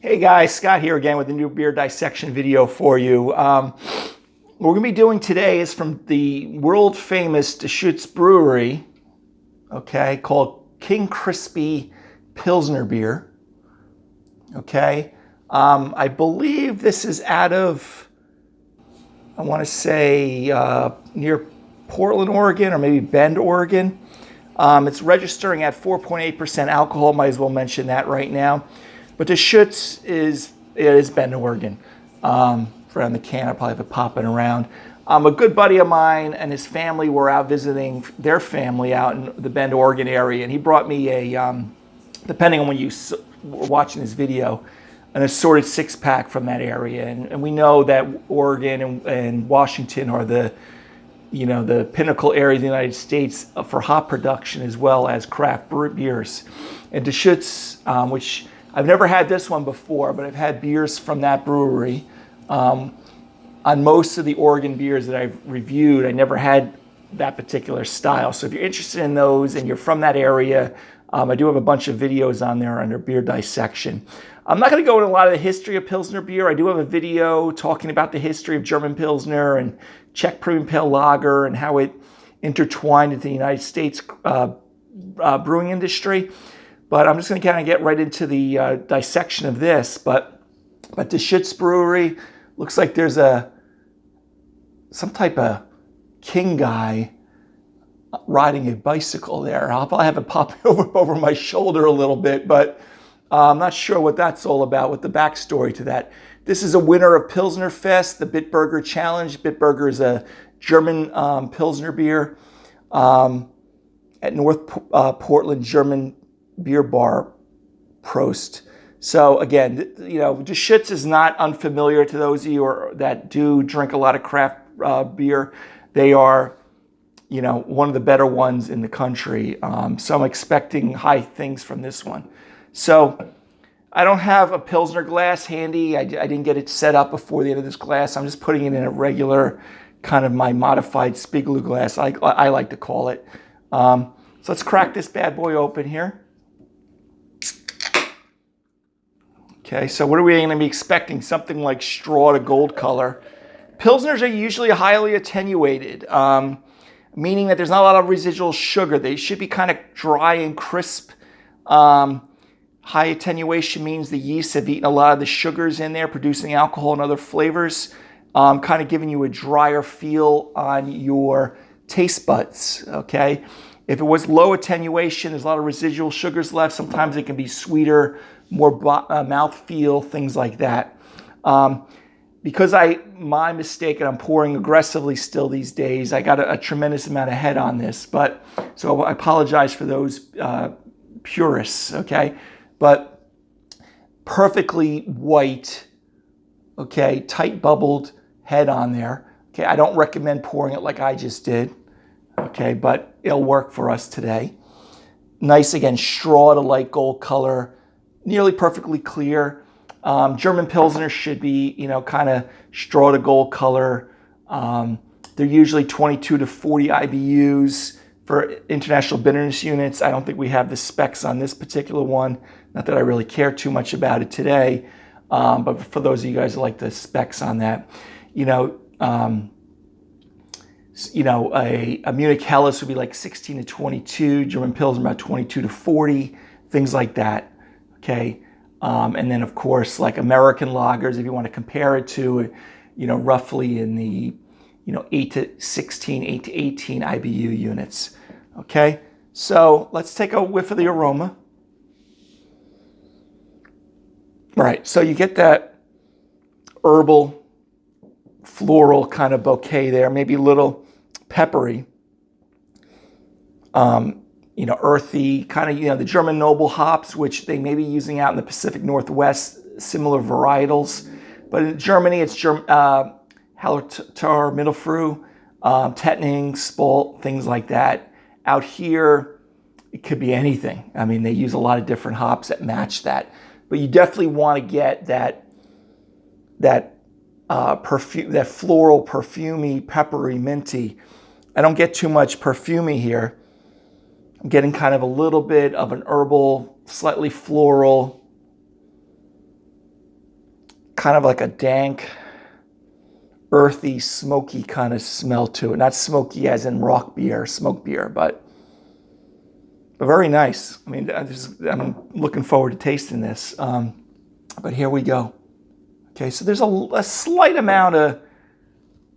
Hey guys, Scott here again with a new beer dissection video for you. What we're going to be doing today is from the world famous Deschutes brewery, okay, called King Crispy Pilsner beer. Okay, I believe this is out of, I want to say near Portland, Oregon, or maybe Bend, Oregon. It's registering at 4.8% alcohol. Might as well mention that right now. But Deschutes is Bend, Oregon. For on the can, I probably have it popping around. A good buddy of mine and his family were out visiting their family out in the Bend, Oregon area, and he brought me a, depending on when you were watching this video, an assorted six-pack from that area. And we know that Oregon and Washington are the pinnacle areas of the United States for hop production as well as craft beers. And Deschutes, which I've never had this one before, but I've had beers from that brewery. On most of the Oregon beers that I've reviewed, I never had that particular style. So if you're interested in those and you're from that area, I do have a bunch of videos on there under beer dissection. I'm not going to go into a lot of the history of Pilsner beer. I do have a video talking about the history of German Pilsner and Czech Premium Pale Lager and how it intertwined into the United States brewing industry. But I'm just going to kind of get right into the dissection of this. But Deschutes Brewery, looks like there's some type of king guy riding a bicycle there. I'll probably have it pop over my shoulder a little bit, but I'm not sure what that's all about, what the backstory to that. This is a winner of Pilsner Fest, the Bitburger Challenge. Bitburger is a German Pilsner beer at North Portland German Beer Bar, Prost. So again, Deschutes is not unfamiliar to those of you that do drink a lot of craft beer. They are, one of the better ones in the country. So I'm expecting high things from this one. So I don't have a Pilsner glass handy. I didn't get it set up before the end of this glass. I'm just putting it in a regular kind of my modified Spiegeloo glass, I like to call it. So let's crack this bad boy open here. Okay, so what are we going to be expecting? Something like straw to gold color. Pilsners are usually highly attenuated, meaning that there's not a lot of residual sugar. They should be kind of dry and crisp. High attenuation means the yeasts have eaten a lot of the sugars in there, producing alcohol and other flavors, kind of giving you a drier feel on your taste buds, okay? If it was low attenuation, there's a lot of residual sugars left. Sometimes it can be sweeter, more mouthfeel, things like that. Because my mistake, and I'm pouring aggressively still these days, I got a tremendous amount of head on this, so I apologize for those purists, okay? But perfectly white, okay, tight bubbled head on there. Okay, I don't recommend pouring it like I just did, okay, but it'll work for us today. Nice, again, straw to light gold color, nearly perfectly clear. German Pilsner should be, kind of straw to gold color. They're usually 22 to 40 IBUs for international bitterness units. I don't think we have the specs on this particular one. Not that I really care too much about it today, but for those of you guys who like the specs on that, a Munich Helles would be like 16 to 22, German Pilsner about 22 to 40, things like that. Okay, and then of course, like American lagers, if you want to compare it to, roughly in the, 8 to 16, 8 to 18 IBU units. Okay, so let's take a whiff of the aroma. All right, so you get that herbal, floral kind of bouquet there, maybe a little peppery. Earthy, kind of, the German noble hops, which they may be using out in the Pacific Northwest, similar varietals. But in Germany, it's Hallertau, Mittelfrüh, Tettnang, Spalt, things like that. Out here, it could be anything. I mean, they use a lot of different hops that match that. But you definitely want to get that perfume, that floral, perfumey, peppery, minty. I don't get too much perfumey here. I'm getting kind of a little bit of an herbal, slightly floral, kind of like a dank, earthy, smoky kind of smell to it. Not smoky as in rock beer, smoke beer, but very nice. I mean, I'm looking forward to tasting this. But here we go. Okay, so there's a slight amount of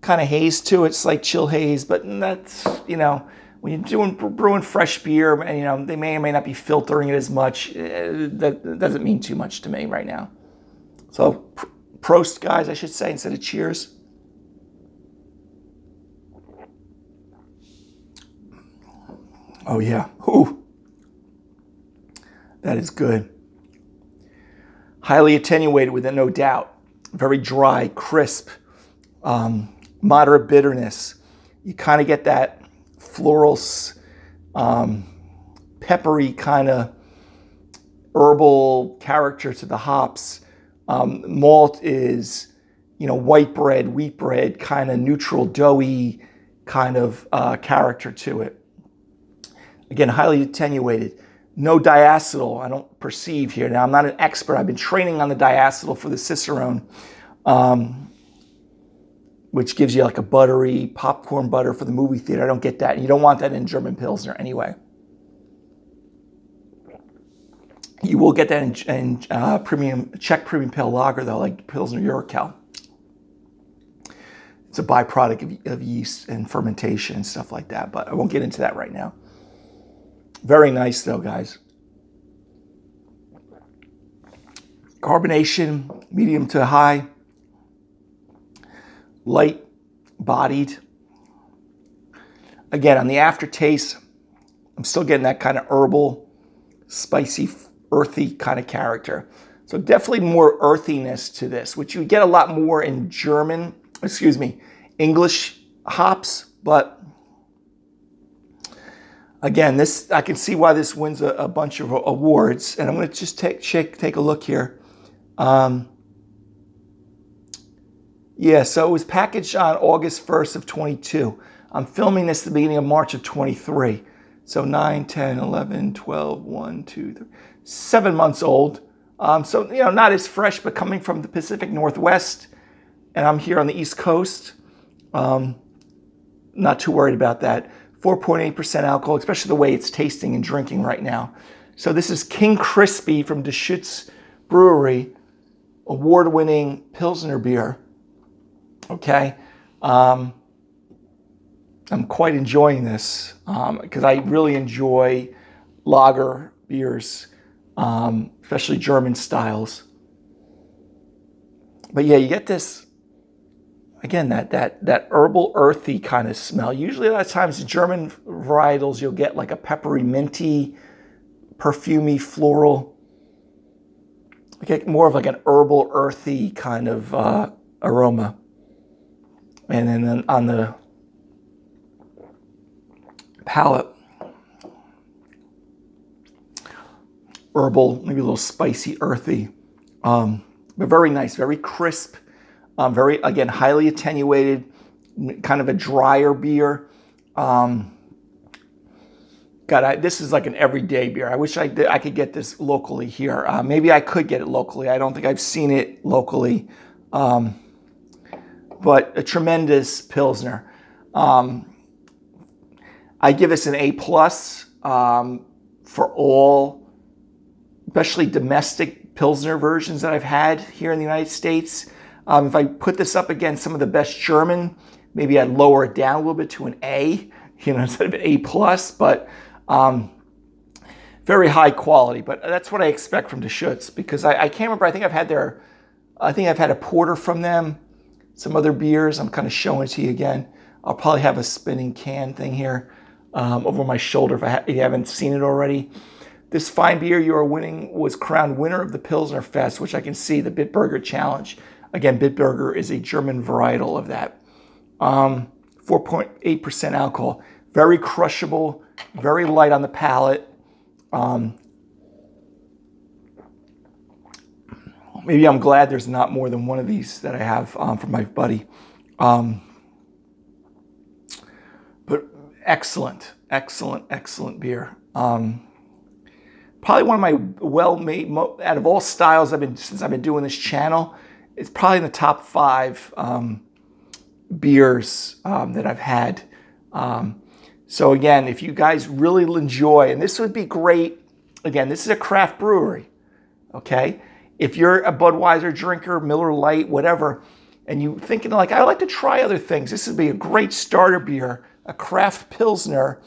kind of haze to it, slight chill haze, but that's, when you're brewing fresh beer, and they may or may not be filtering it as much. That doesn't mean too much to me right now. So Prost, guys, I should say, instead of cheers. Oh yeah, ooh, that is good. Highly attenuated with it, no doubt. Very dry, crisp, moderate bitterness. You kind of get that floral, peppery kind of herbal character to the hops. Malt is, white bread, wheat bread, kind of neutral, doughy kind of character to it. Again, highly attenuated. No diacetyl, I don't perceive here. Now, I'm not an expert. I've been training on the diacetyl for the Cicerone, which gives you like a buttery popcorn butter for the movie theater. I don't get that. You don't want that in German Pilsner anyway. You will get that in Czech premium pale lager, though, like Pilsner Urquell. It's a byproduct of yeast and fermentation and stuff like that, but I won't get into that right now. Very nice, though, guys. Carbonation, medium to high. Light bodied. Again, on the aftertaste, I'm still getting that kind of herbal, spicy, earthy kind of character. So definitely more earthiness to this, which you get a lot more in English hops, but again, I can see why this wins a bunch of awards, and I'm going to just take a look here. Yeah, so it was packaged on August 1st of 22. I'm filming this at the beginning of March of 23. So 9, 10, 11, 12, 1, 2, 3, 7 months old. So, not as fresh, but coming from the Pacific Northwest, and I'm here on the East Coast. Not too worried about that. 4.8% alcohol, especially the way it's tasting and drinking right now. So this is King Crispy from Deschutes Brewery, award-winning Pilsner beer. Okay. I'm quite enjoying this because I really enjoy lager beers, especially German styles. But yeah, you get this, again, that herbal, earthy kind of smell. Usually a lot of times in German varietals, you'll get like a peppery, minty, perfumey, floral. I get more of like an herbal, earthy kind of aroma. And then on the palate, herbal, maybe a little spicy, earthy, but very nice, very crisp, very, again, highly attenuated, kind of a drier beer. This is like an everyday beer. I wish I could get this locally here. Maybe I could get it locally. I don't think I've seen it locally. But a tremendous Pilsner. I give this an A+, for all, especially domestic Pilsner versions that I've had here in the United States. If I put this up against some of the best German, maybe I'd lower it down a little bit to an A, instead of an A+, but very high quality. But that's what I expect from Deschutes, because I can't remember, I think I've had a porter from them, some other beers. I'm kind of showing it to you again. I'll probably have a spinning can thing here over my shoulder if you haven't seen it already. This fine beer you are winning was crowned winner of the Pilsner Fest, which I can see, the Bitburger Challenge. Again, Bitburger is a German varietal of that. 4.8% alcohol. Very crushable, very light on the palate. Maybe I'm glad there's not more than one of these that I have from my buddy. But excellent beer. Probably one of my well-made, out of all styles since I've been doing this channel, it's probably in the top 5 beers that I've had. So again, if you guys really enjoy, and this would be great, again, this is a craft brewery, okay? If you're a Budweiser drinker, Miller Lite, whatever, and you thinking like, I like to try other things, this would be a great starter beer, a craft Pilsner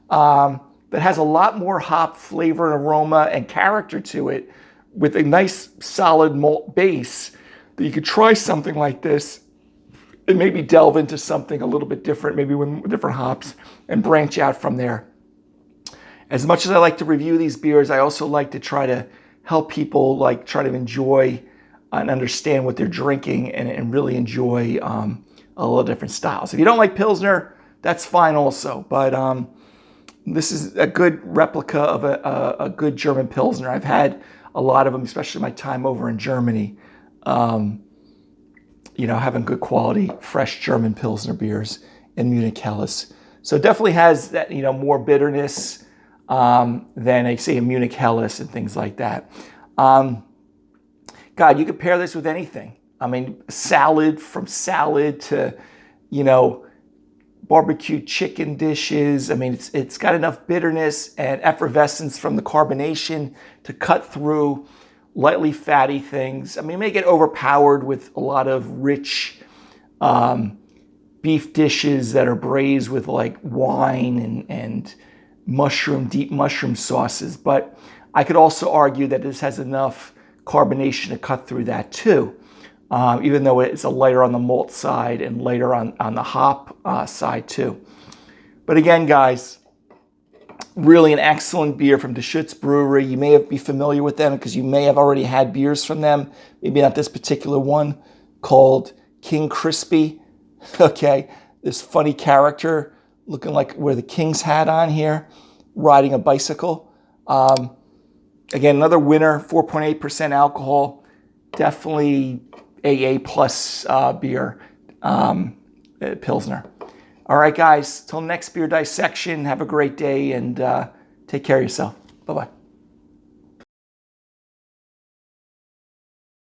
that has a lot more hop flavor and aroma and character to it with a nice solid malt base, that you could try something like this and maybe delve into something a little bit different, maybe with different hops, and branch out from there. As much as I like to review these beers, I also like to try to help people like try to enjoy and understand what they're drinking and really enjoy a little different styles. If you don't like Pilsner, that's fine also. But this is a good replica of a good German Pilsner. I've had a lot of them, especially my time over in Germany. You know, having good quality, fresh German Pilsner beers in Munich Helles. So it definitely has that, you know, more bitterness than I say a Munich Helles and things like that. God, you could pair this with anything. I mean, salad, from salad to, you know, barbecue chicken dishes. I mean, it's got enough bitterness and effervescence from the carbonation to cut through lightly fatty things. I mean, it may get overpowered with a lot of rich beef dishes that are braised with like wine and mushroom, deep mushroom sauces. But I could also argue that this has enough carbonation to cut through that too, even though it's a lighter on the malt side and lighter on the hop side too. But again, guys, really an excellent beer from Deschutes Brewery. You may be familiar with them because you may have already had beers from them. Maybe not this particular one, called King Crispy. Okay, this funny character looking like with the king's hat on here, riding a bicycle. Again, another winner, 4.8% alcohol. Definitely AA plus beer, Pilsner. All right, guys, till next beer dissection, have a great day and take care of yourself. Bye-bye.